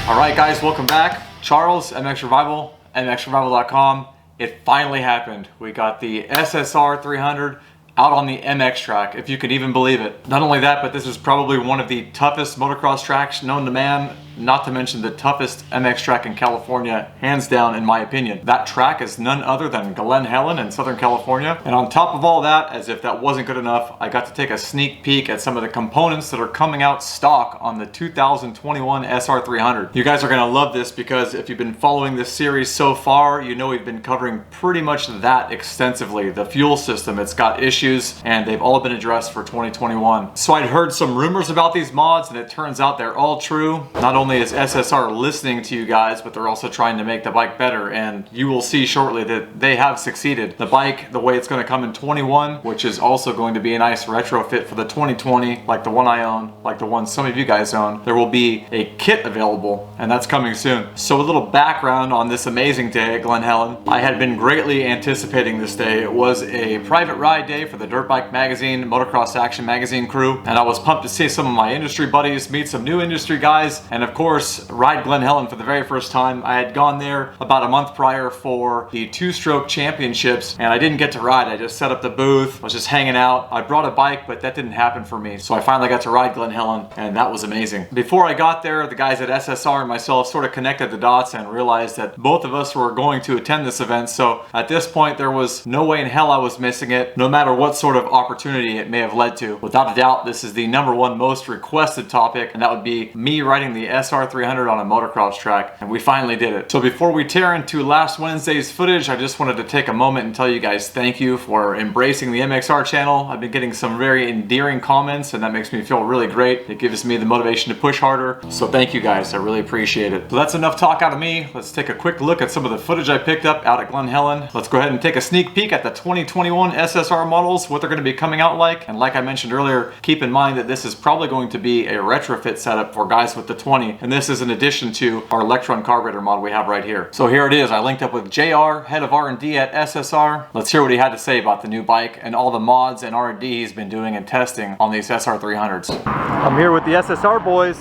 All right, guys, welcome back. Charles, mXrevival, mXrevival.com. It finally happened. We got the SSR 300 out on the MX track, if you could even believe it. Not only that, but this is probably one of the toughest motocross tracks known to man, not to mention the toughest MX track in California, hands down in my opinion. That track is none other than Glen Helen in Southern California. And on top of all that, as if that wasn't good enough, I got to take a sneak peek at some of the components that are coming out stock on the 2021 SR300. You guys are gonna love this because if you've been following this series so far, you know we've been covering pretty much that extensively. The fuel system, it's got issues and they've all been addressed for 2021. So I'd heard some rumors about these mods and it turns out they're all true. Not only is SSR listening to you guys, but they're also trying to make the bike better, and you will see shortly that they have succeeded. The bike, the way it's going to come in 21, which is also going to be a nice retrofit for the 2020, like the one I own, like the one some of you guys own, there will be a kit available, and that's coming soon. So a little background on this amazing day at Glen Helen. I had been greatly anticipating this day. It was a private ride day for the Dirt Bike Magazine, Motocross Action Magazine crew, and I was pumped to see some of my industry buddies, meet some new industry guys, and of course, ride Glen Helen for the very first time. I had gone there about a month prior for the two-stroke championships, and I didn't get to ride. I just set up the booth, was just hanging out. I brought a bike, but that didn't happen for me. So I finally got to ride Glen Helen, and that was amazing. Before I got there, the guys at SSR and myself sort of connected the dots and realized that both of us were going to attend this event. So at this point, there was no way in hell I was missing it, no matter what sort of opportunity it may have led to. Without a doubt, this is the #1 most requested topic, and that would be me riding the SR300 on a motocross track, and we finally did it. So before we tear into last Wednesday's footage, I just wanted to take a moment and tell you guys thank you for embracing the MXR channel. I've been getting some very endearing comments, and that makes me feel really great. It gives me the motivation to push harder. So thank you guys, I really appreciate it. So that's enough talk out of me. Let's take a quick look at some of the footage I picked up out at Glen Helen. Let's go ahead and take a sneak peek at the 2021 SSR models, what they're going to be coming out like. And like I mentioned earlier, keep in mind that this is probably going to be a retrofit setup for guys with the 20, and this is an addition to our Lectron carburetor model we have right here. So here it is. I linked up with JR, Head of R&D at SSR. Let's hear what he had to say about the new bike and all the mods and R&D he's been doing and testing on these SR300s. I'm here with the SSR boys.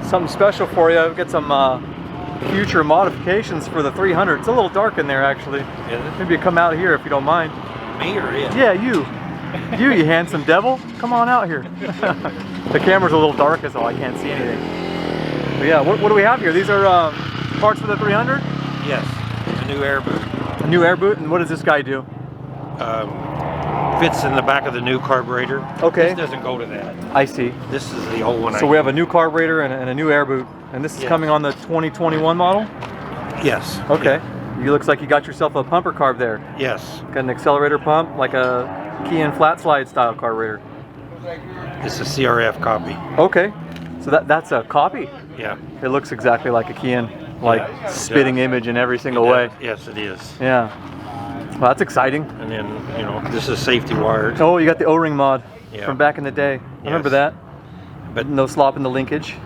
Something special for you. We've got some future modifications for the 300. It's a little dark in there actually. Maybe you come out here if you don't mind. Me or it? Yeah, you. You handsome devil. Come on out here. The camera's a little dark is all. I can't see anything. But yeah, what do we have here? These are parts for the 300? Yes, a new air boot. A new air boot, and what does this guy do? Fits in the back of the new carburetor. Okay. This doesn't go to that. I see. This is the old one. So we have a new carburetor and a new air boot, and this is coming on the 2021 model? Yes. Okay. You looks like you got yourself a pumper carb there. Yes. Got an accelerator pump, like a key-in flat slide style carburetor. It's a CRF copy. Okay. So that's a copy? Yeah. It looks exactly like a key-in, like spitting image in every single way. Yes, it is. Yeah. Well, that's exciting. And then, you know, this is safety wired. Oh, you got the O-ring mod from back in the day. I remember that. But no slop in the linkage.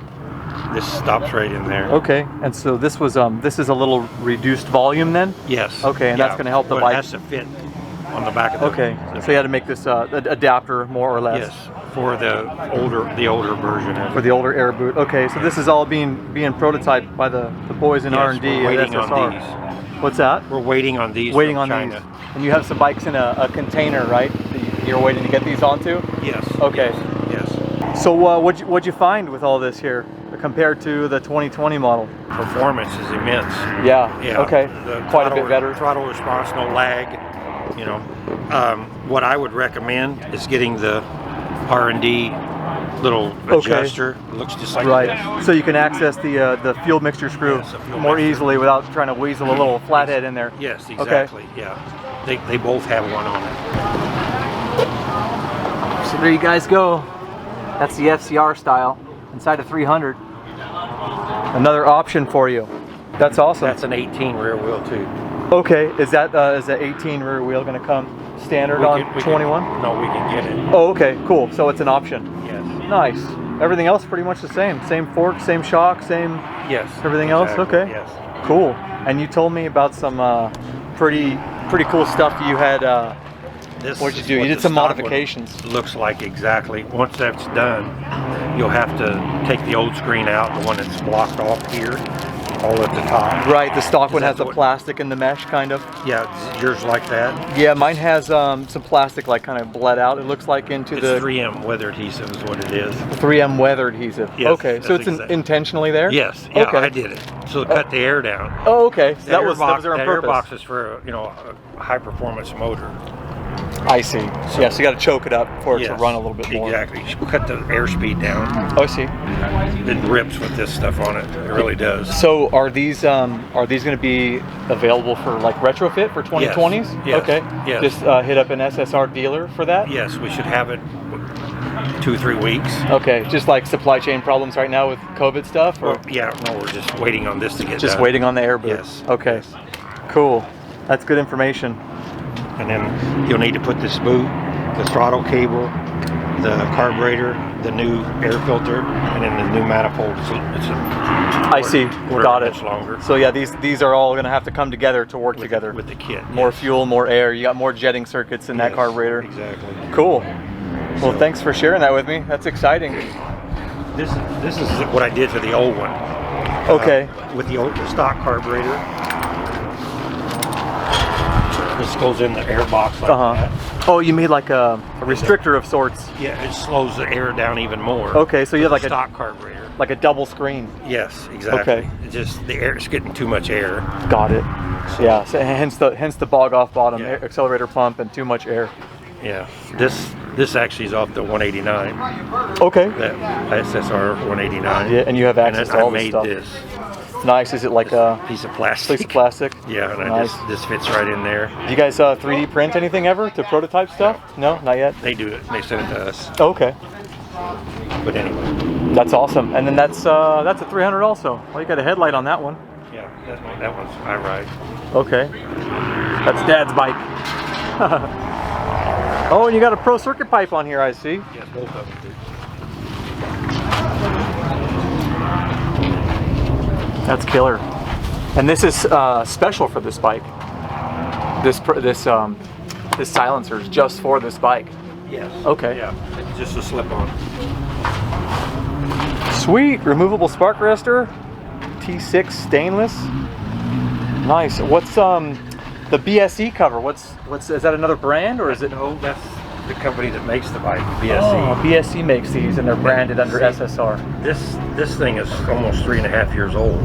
This stops right in there. Okay. And so this was this is a little reduced volume then? Yes. Okay, and that's going to help the bike. It has to fit on the back of the Okay. So you had to make this adapter more or less. Yes. For the older version of for the older air boot. Okay, so this is all being prototyped by the boys in R&D at SSR. On these. What's that? We're waiting on these. Waiting on China. these. And you have some bikes in a container, right? That you're waiting to get these onto? Yes. Okay. Yes. So what'd you find with all this here compared to the 2020 model? Performance is immense. Yeah. Okay. Quite a bit better. Throttle response, no lag. You know, what I would recommend is getting the R&D little adjuster. It looks just like this. So you can access the fuel mixture screw more easily without trying to weasel a little flathead in there. Yes, exactly. Okay. Yeah, they both have one on it. So there you guys go. That's the FCR style inside a 300. Another option for you. That's awesome. That's an 18 rear wheel too. Okay, is that 18 rear wheel going to come standard on 21? No, we can get it. Oh, okay, cool. So it's an option. Yes. Nice. Everything else pretty much the same. Same fork, same shock, same. Yes. Everything else. Okay. Yes. Cool. And you told me about some pretty cool stuff you had What did you do? You did some modifications. Looks like exactly. Once that's done, you'll have to take the old screen out, the one that's blocked off here, all at the top. Right, the stock one has the plastic and the mesh kind of. Yeah, yours like that? Yeah, mine has some plastic like kind of bled out. It looks like into it's the 3M weather adhesive is what it is. 3M weather adhesive. Yes, okay, so it's intentionally there? Yes, yeah, okay. I did it. So to cut the air down. Oh, okay. So that was there on purpose. purpose. Airbox is for, you know, a high performance motor. I see. So, yeah, so you got to choke it up for it to run a little bit more. Exactly. You cut the airspeed down. Oh, I see. It rips with this stuff on it. It really does. So are these going to be available for like retrofit for 2020s? Yes. Okay. Yes. Just hit up an SSR dealer for that? Yes, we should have it 2-3 weeks. Okay, just like supply chain problems right now with COVID stuff? Or? Well, yeah, no, we're just waiting on this to get just done. waiting on the air boot? Yes. Okay, yes. Cool. That's good information. And then you'll need to put this boot, the throttle cable, the carburetor, the new air filter, and then the new manifold. I see. Got it. Longer. So yeah, these are all going to have to come together to work together. With the kit. More fuel, more air. You got more jetting circuits in that carburetor. Exactly. Cool. Well, thanks for sharing that with me. That's exciting. This is what I did for the old one. Okay. With the stock carburetor. This goes in the air box like that. Oh, you made like a restrictor of sorts. Yeah, it slows the air down even more. Okay, so you have like a stock carburetor. Like a double screen. Yes, exactly. Okay. It's just the air is getting too much air. Got it. So, yeah, so hence the bog off bottom accelerator pump and too much air. Yeah. This actually is off the 189. Okay. That SSR 189. Yeah, and you have access to all this stuff. I made this. Nice. Is it like a piece of plastic? Piece of plastic. Yeah, and nice. this fits right in there. Do you guys 3D print anything ever to prototype stuff? No, not yet. They do it. They send it to us. Oh, okay. But anyway. That's awesome. And then that's a 300 also. Well, you got a headlight on that one. Yeah, that one's I ride. Okay. That's Dad's bike. Oh, and you got a pro circuit pipe on here, I see. Yes, both of them do. That's killer. And this is special for this bike. This silencer is just for this bike. Yes. Okay. Yeah, it's just a slip-on. Sweet. Removable spark arrestor. T6 stainless. Nice. What's the BSE cover? What's is that another brand or is it? No, that's the company that makes the bike, BSE. Oh, BSE makes these and they're branded under SSR. This thing is almost 3.5 years old.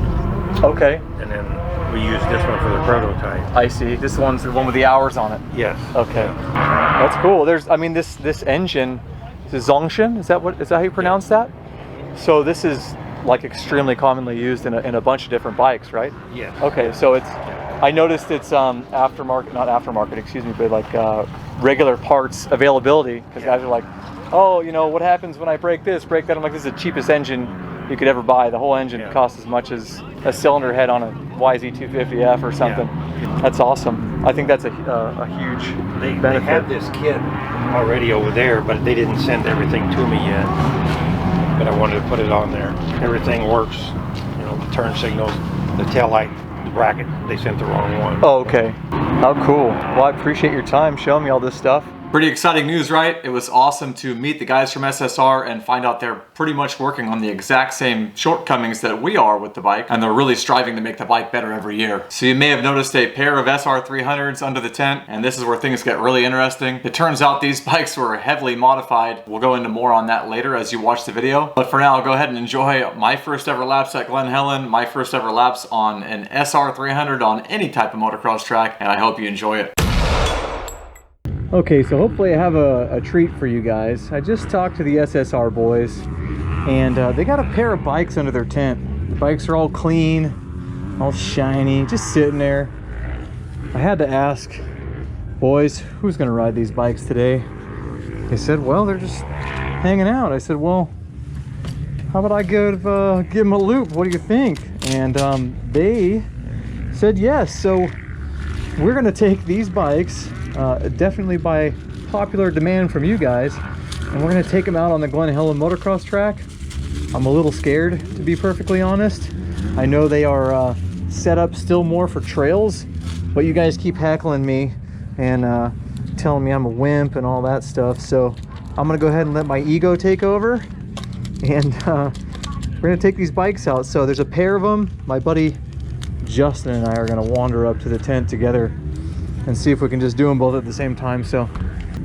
Okay. And then we use this one for the prototype. I see. This one's the one with the hours on it. Yes. Okay. That's cool. I mean this engine, this is Zongshin. Is that how you pronounce that? So this is like extremely commonly used in a bunch of different bikes, right? Yes. Okay. So I noticed it's not aftermarket, excuse me, but like regular parts availability, because guys are like, oh, you know, what happens when I break this, break that? I'm like, this is the cheapest engine you could ever buy. The whole engine costs as much as a cylinder head on a YZ250F or something. Yeah. That's awesome. I think that's a huge benefit. They had this kit already over there, but they didn't send everything to me yet. But I wanted to put it on there. Everything works. You know, the turn signals, the tail light, the bracket, they sent the wrong one. Oh, okay. How cool. Well, I appreciate your time showing me all this stuff. Pretty exciting news, right? It was awesome to meet the guys from SSR and find out they're pretty much working on the exact same shortcomings that we are with the bike, and they're really striving to make the bike better every year. So you may have noticed a pair of SR300s under the tent, and this is where things get really interesting. It turns out these bikes were heavily modified. We'll go into more on that later as you watch the video. But for now, go ahead and enjoy my first ever laps at Glen Helen, my first ever laps on an SR300 on any type of motocross track, and I hope you enjoy it. Okay, so hopefully I have a treat for you guys. I just talked to the SSR boys, and they got a pair of bikes under their tent. The bikes are all clean, all shiny, just sitting there. I had to ask, boys, who's gonna ride these bikes today? They said, well, they're just hanging out. I said, well, how about I give them a loop? What do you think? And they said yes. So we're gonna take these bikes, definitely by popular demand from you guys, and we're going to take them out on the Glen Helen motocross track. I'm a little scared, to be perfectly honest. I know they are set up still more for trails, but you guys keep heckling me and telling me I'm a wimp and all that stuff. So I'm gonna go ahead and let my ego take over, and we're gonna take these bikes out. So there's a pair of them. My buddy Justin and I are gonna wander up to the tent together and see if we can just do them both at the same time. So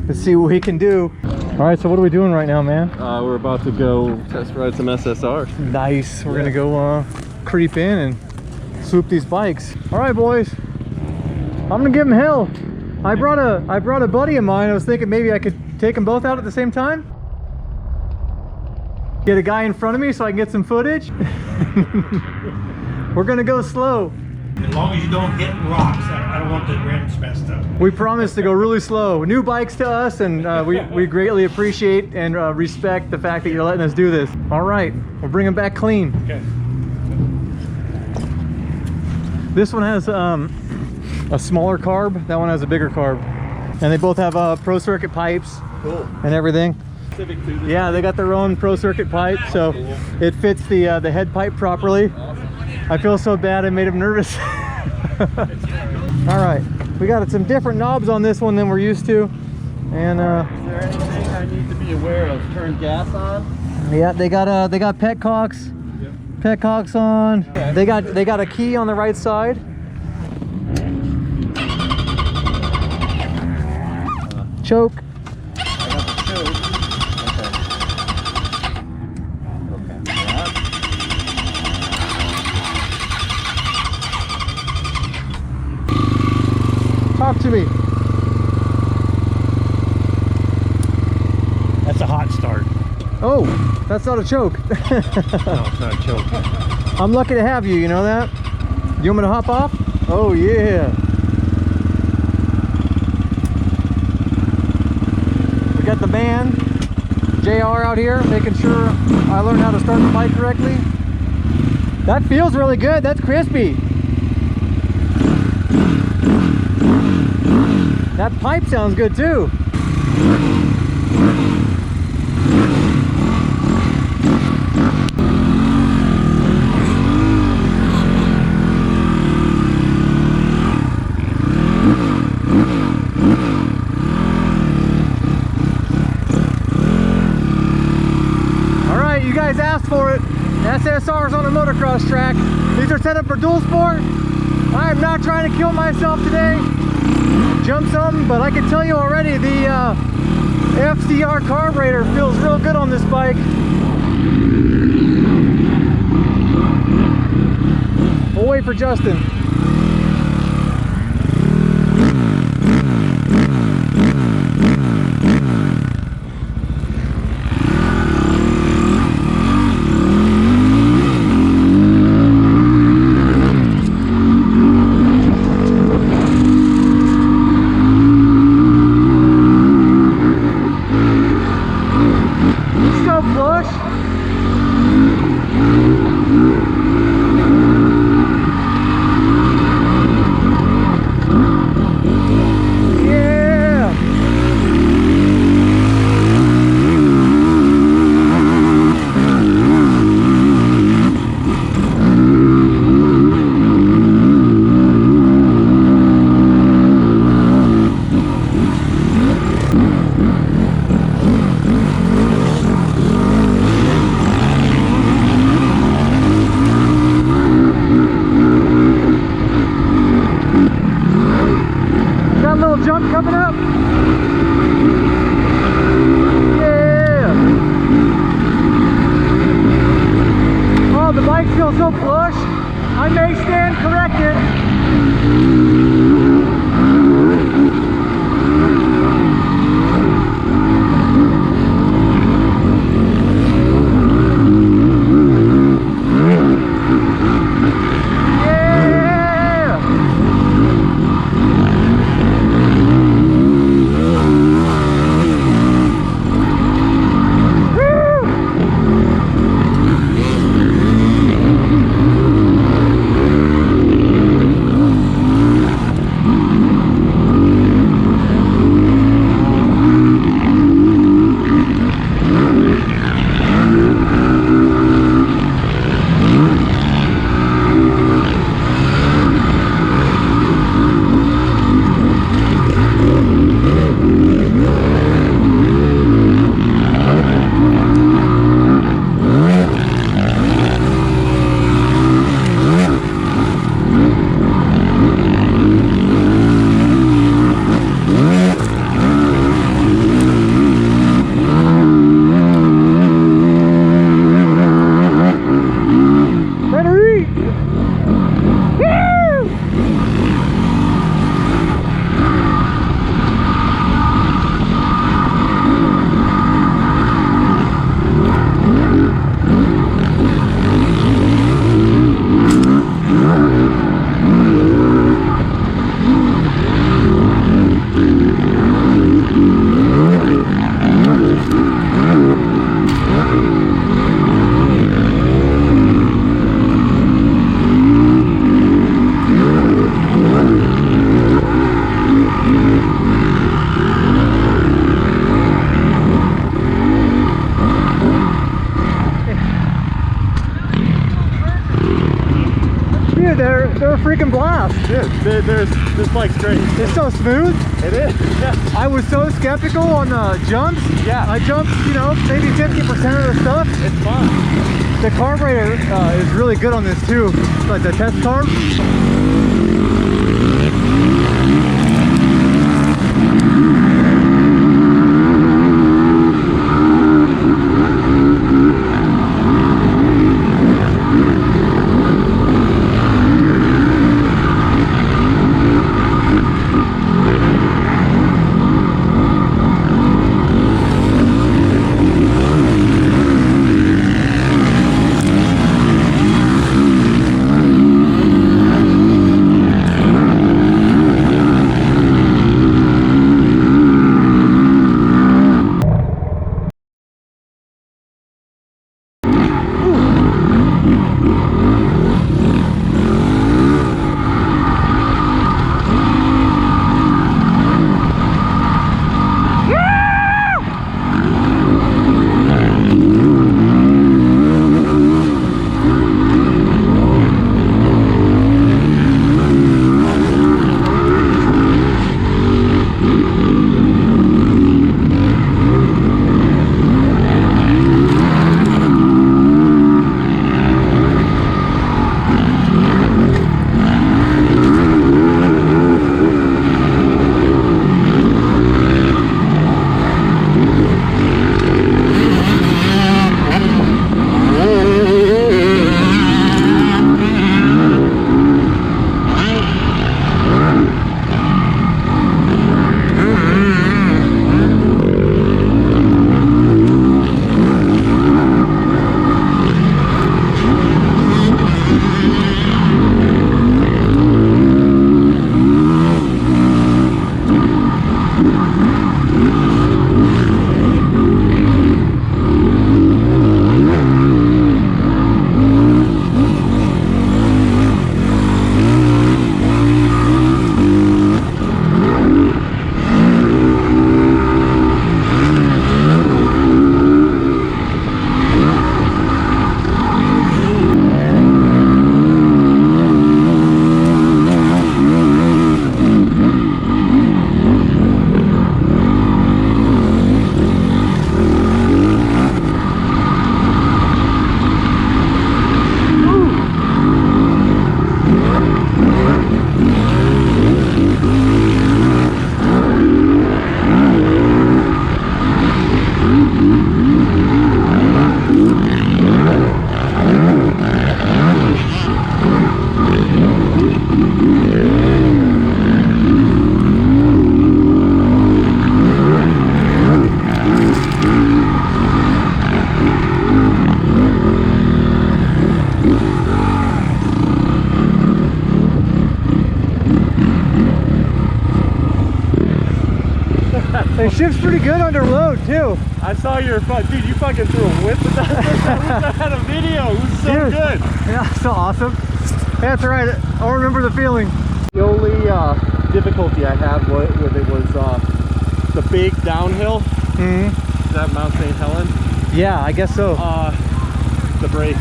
let's see what we can do. All right, so what are we doing right now, man? We're about to go test ride some SSRs. Nice. We're gonna go creep in and swoop these bikes. All right, boys. I'm gonna give them hell. I brought a buddy of mine. I was thinking maybe I could take them both out at the same time. Get a guy in front of me so I can get some footage. We're gonna go slow. As long as you don't hit rocks, I don't want the rims messed up. We promise to go really slow. New bikes to us, and we greatly appreciate and respect the fact that you're letting us do this. All right, we'll bring them back clean. Okay. This one has a smaller carb. That one has a bigger carb, and they both have pro circuit pipes. Cool. And everything. Specific to this. Yeah, they got their own pro circuit pipe, so it fits the head pipe properly. I feel so bad I made him nervous. All right, we got some different knobs on this one than we're used to, and Is there anything I need to be aware of? Turn gas on? yeah, they got petcocks. Yep. Petcocks on. Okay. They got a key on the right side. Choke. I got the choke. Okay. Okay. Yeah. Talk to me. That's a hot start. Oh, that's not a choke. No, it's not a choke. I'm lucky to have you, you know that? You want me to hop off? Oh yeah. We got the man, JR, out here making sure I learned how to start the bike correctly. That feels really good. That's crispy. That pipe sounds good too. You guys asked for it. SSR's on a motocross track. These are set up for dual sport. I am not trying to kill myself today. Jump something, but I can tell you already the FCR carburetor feels real good on this bike. We'll wait for Justin. Coming up. Yeah. Oh, the bike feels so plush. I may stand corrected. Dude, they're a freaking blast. Dude, this bike's great. It's so smooth. It is. Yeah. I was so skeptical on the jumps. Yeah. I jumped, you know, maybe 50% of the stuff. It's fun. The carburetor is really good on this too, like the test carb. It shifts pretty good under load too. I saw your dude. You fucking threw a whip with that. I wish I had a video. It was so Dude. good. Yeah, so awesome. That's all right. I'll remember the feeling. The only difficulty I had with it was the big downhill. Mm-hmm. Is that Mount St. Helen? Yeah, I guess so. The brakes.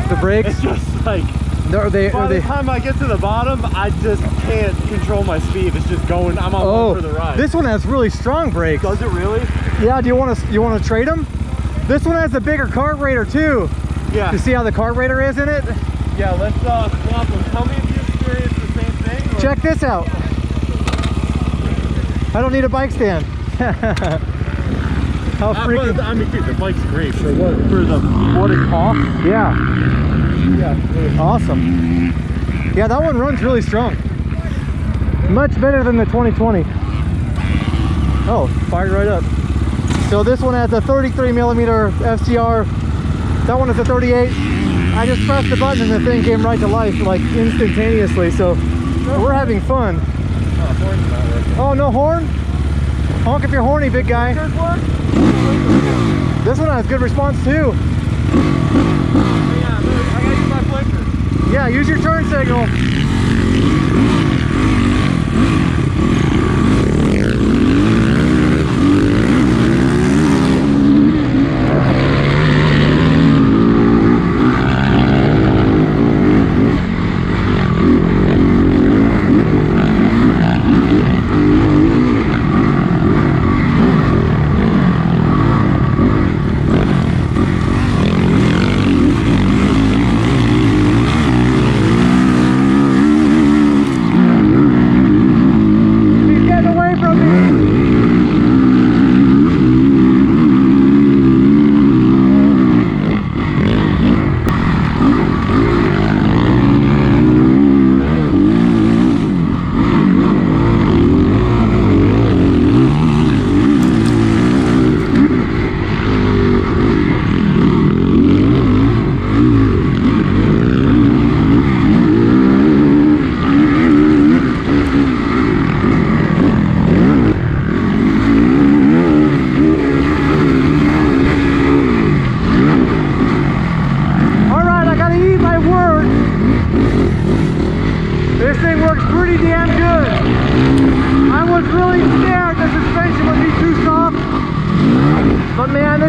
The brakes. It's just like Are they? by the time I get to the bottom, I just can't control my speed. It's just going. I'm on one for the ride. This one has really strong brakes. Does it really? Yeah. Do you want to trade them? This one has a bigger carburetor too. Yeah. You see how the carburetor is in it? Yeah. Let's swap them. Tell me if you experienced the same thing. Or... Check this out. I don't need a bike stand. How freaking! I mean, dude, the bike's great for what it costs. Yeah. Yeah. Awesome. Yeah, that one runs really strong. Much better than the 2020. Oh, fired right up. So this one has a 33mm FCR. That one is a 38. I just pressed the button and the thing came right to life, like instantaneously. So we're having fun. Horn's not working. Oh, no horn? Honk if you're horny, big guy. This one has good response too. Yeah, I gotta use my blinker. Yeah, use your turn signal.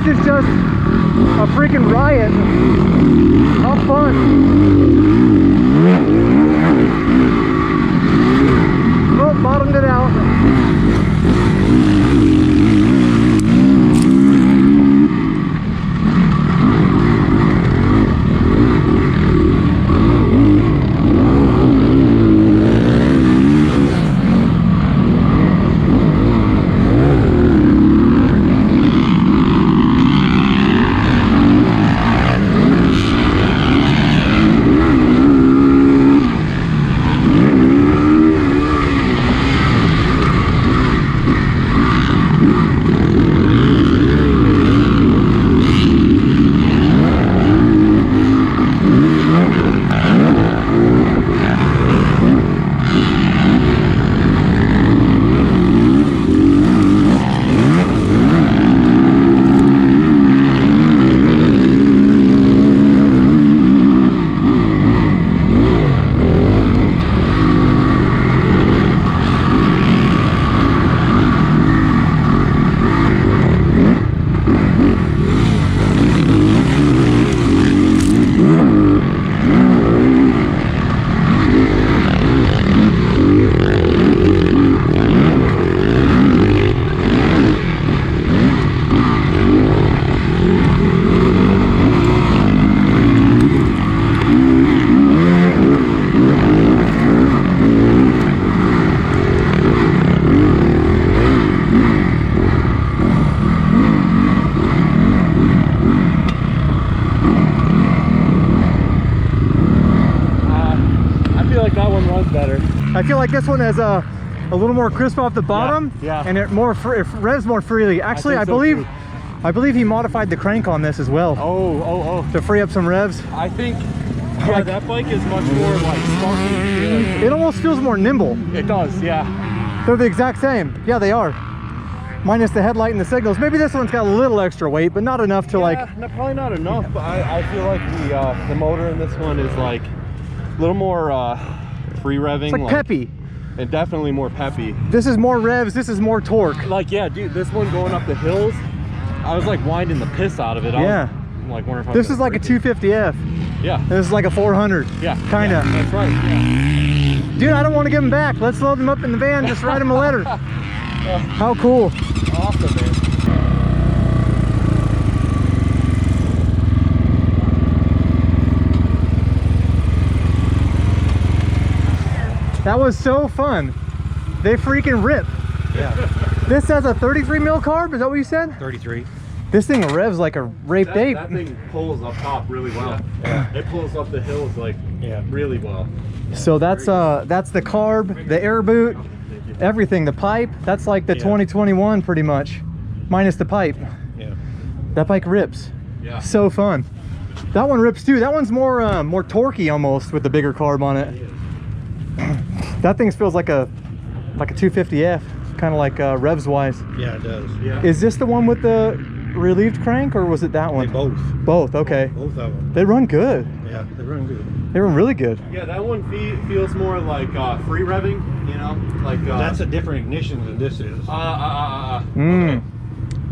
this is just a freaking riot. How fun. Oh, bottomed it out. I feel like this one has a little more crisp off the bottom, and it revs more freely. Actually, I believe he modified the crank on this as well. Oh. To free up some revs. I think, yeah, that bike is much more like sparky. It almost feels more nimble. It does, yeah. They're the exact same. Yeah, they are. Minus the headlight and the signals. Maybe this one's got a little extra weight, but not enough to probably not enough. But I feel like the motor in this one is like a little more free revving. It's like peppy. And definitely more peppy. This is more revs, this is more torque. Like, yeah, dude, this one going up the hills, I was like winding the piss out of it. Yeah. I'm like wondering if this is like a 250F. Yeah. This is like a 400. Yeah. Kinda. Yeah, that's right. Yeah. Dude, I don't want to give them back. Let's load them up in the van, just write them a letter. How cool. Awesome, man. That was so fun. They freaking rip. Yeah. This has a 33 mil carb, is that what you said? 33. This thing revs like a raped ape. That thing pulls up top really well. Yeah. It pulls up the hills like really well. So that's the carb, the air boot, everything, the pipe. That's like the 2021 pretty much, minus the pipe. Yeah. That bike rips. Yeah. So fun. That one rips too. That one's more torquey almost with the bigger carb on it. That thing feels like a 250F, kind of like revs wise. Yeah, it does. Yeah. Is this the one with the relieved crank, or was it that one? They both. Both, okay. Both of them. They run good. Yeah, they run good. They run really good. Yeah, that one feels more like free revving, you know? Like that's a different ignition than this is. Okay.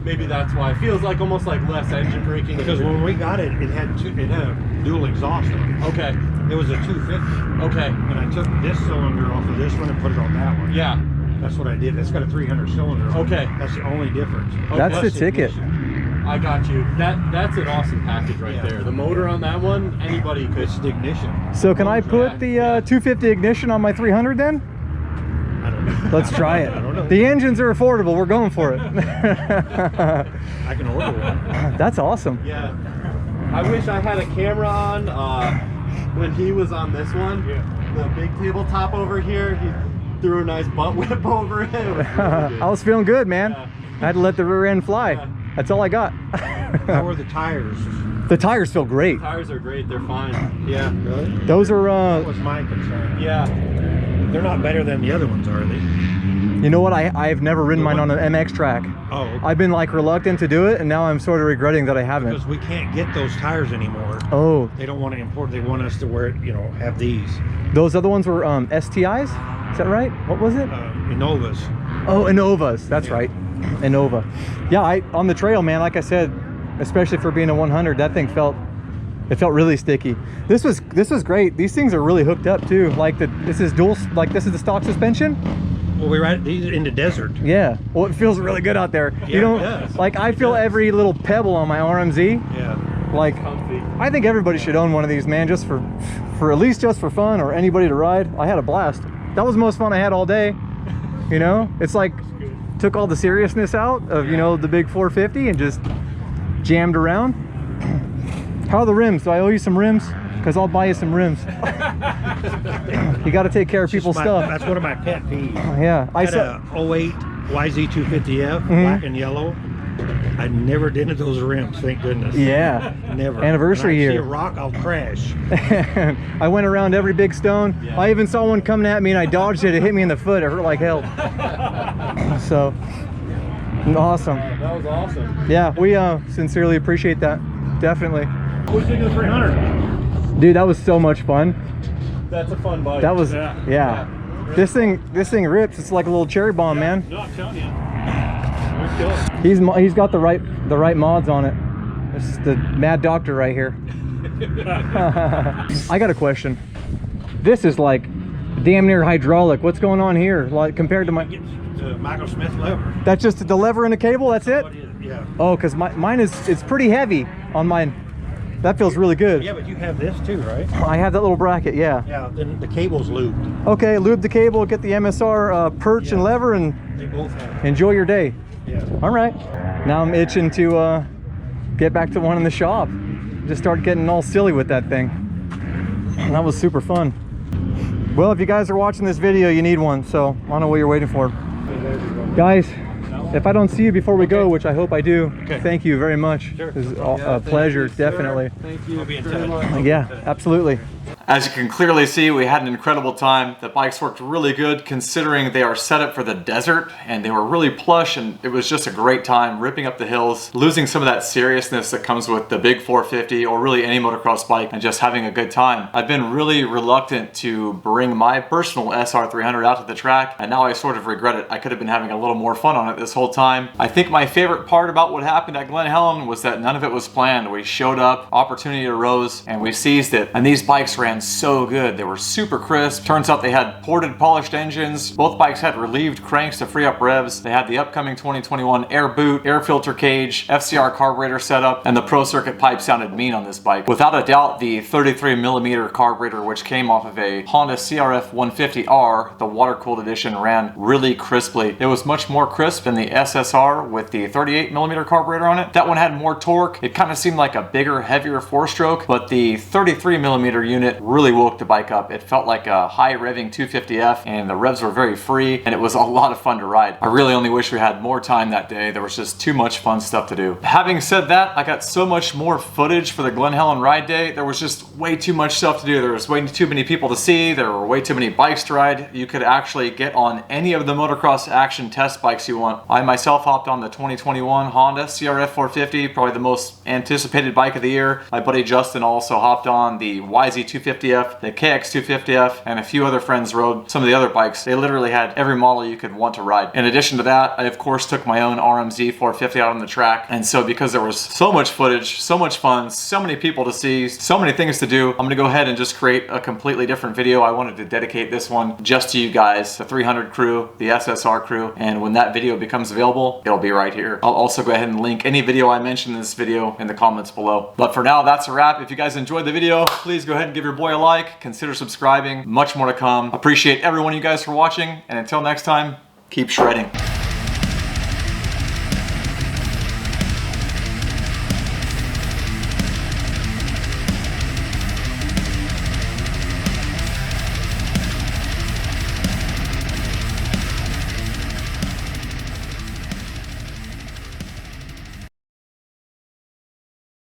Maybe that's why. It feels like almost like less engine braking. Because when we got it, it had a dual exhaust on it. Okay. It was a 250. Okay. And I took this cylinder off of this one and put it on that one. Yeah. That's what I did. It's got a 300 cylinder on it. Okay. That's the only difference. Okay. That's the ticket. Ignition. I got you. That's an awesome package right there. The motor on that one, anybody could. It's the ignition. So can I put the 250 ignition on my 300 then? I don't know. Let's try it. I don't know. The engines are affordable. We're going for it. I can order one. That's awesome. Yeah. I wish I had a camera on when he was on this one. Yeah. The big tabletop over here, he threw a nice butt whip over it. It was really good. I was feeling good, man. Yeah. I had to let the rear end fly. Yeah. That's all I got. How are the tires? The tires feel great. Tires are great, they're fine. Yeah. Really? Those are, That was my concern. Yeah. They're not better than the other ones, are they? you know what? I've never ridden mine on an MX track. Oh, okay. I've been like reluctant to do it, and now I'm sort of regretting that I haven't. Because we can't get those tires anymore. Oh, They don't want to import. They want us to wear it, you know, have these. those other ones were STIs? Is that right? What was it? Innovas. Oh, Innovas. That's Yeah. right. Innova. Yeah, on the trail, man, like I said, especially for being a 100. That thing felt really sticky. This was great. These things are really hooked up too. Like this is the stock suspension. Well, we ride these in the desert. Yeah. Well, it feels really good out there. Yeah, you don't it does. like. I feel every little pebble on my RMZ. Yeah. Like, I think everybody should own one of these, man, just for at least just for fun, or anybody to ride. I had a blast. That was the most fun I had all day. You know, it's like took all the seriousness out of, you know, the big 450 and just jammed around. How are the rims? Do I owe you some rims? Because I'll buy you some rims. You got to take care of people's stuff. That's one of my pet peeves. Yeah, I had a 08 YZ250F, black and yellow. I never dented those rims, thank goodness. Yeah. Never. Anniversary when I year. see a rock, I'll crash. I went around every big stone. Yeah. I even saw one coming at me and I dodged it. It hit me in the foot. It hurt like hell. So, awesome. That was awesome. Yeah, we sincerely appreciate that. Definitely. What do you think of the 300? Dude, that was so much fun. That's a fun bike. That was, yeah. This thing rips. It's like a little cherry bomb, man. No, I'm telling you. He's got the right mods on it. This is the mad doctor right here. I got a question. This is like damn near hydraulic. What's going on here? Like compared to my Michael Smith lever. That's just the lever and the cable. That's it. Yeah. Oh, because mine it's pretty heavy on mine. That feels really good. Yeah, but you have this too, right? I have that little bracket. Yeah. Yeah. Then the cable's lubed. Okay, lube the cable, get the MSR perch and lever, and They both have. enjoy your day. Yeah. All right. Now I'm itching to get back to one in the shop. Just start getting all silly with that thing. And that was super fun. Well, if you guys are watching this video, you need one. So I don't know what you're waiting for. Guys, if I don't see you before we go, which I hope I do, thank you very much. It was a pleasure, definitely. Thank you. I'll be in touch. Yeah, absolutely. As you can clearly see, we had an incredible time. The bikes worked really good considering they are set up for the desert, and they were really plush, and it was just a great time ripping up the hills, losing some of that seriousness that comes with the big 450 or really any motocross bike, and just having a good time. I've been really reluctant to bring my personal SR300 out to the track, and now I sort of regret it. I could have been having a little more fun on it this whole time. I think my favorite part about what happened at Glen Helen was that none of it was planned. We showed up, opportunity arose, and we seized it. And these bikes ran so good. They were super crisp. Turns out they had ported polished engines. Both bikes had relieved cranks to free up revs. They had the upcoming 2021 air boot, air filter cage, FCR carburetor setup, and the Pro Circuit pipe sounded mean on this bike. Without a doubt, the 33mm carburetor, which came off of a Honda CRF 150R, the water-cooled edition, ran really crisply. It was much more crisp than the SSR with the 38mm carburetor on it. That one had more torque. It kind of seemed like a bigger, heavier four-stroke, but the 33mm unit really woke the bike up. It felt like a high revving 250F, and the revs were very free, and it was a lot of fun to ride. I really only wish we had more time that day. There was just too much fun stuff to do. Having said that, I got so much more footage for the Glen Helen ride day. There was just way too much stuff to do. There was way too many people to see. There were way too many bikes to ride. You could actually get on any of the motocross action test bikes you want. I myself hopped on the 2021 Honda CRF 450, probably the most anticipated bike of the year. My buddy Justin also hopped on the YZ250F, the KX250F, and a few other friends rode some of the other bikes. They literally had every model you could want to ride. In addition to that, I of course took my own RMZ 450 out on the track, and so because there was so much footage, so much fun, so many people to see, so many things to do, I'm gonna go ahead and just create a completely different video. I wanted to dedicate this one just to you guys, the 300 crew, the SSR crew, and when that video becomes available, it'll be right here. I'll also go ahead and link any video I mentioned in this video in the comments below. But for now, that's a wrap. If you guys enjoyed the video, please go ahead and give your boy a like, consider subscribing, much more to come. Appreciate every one of you guys for watching, and until next time, keep shredding.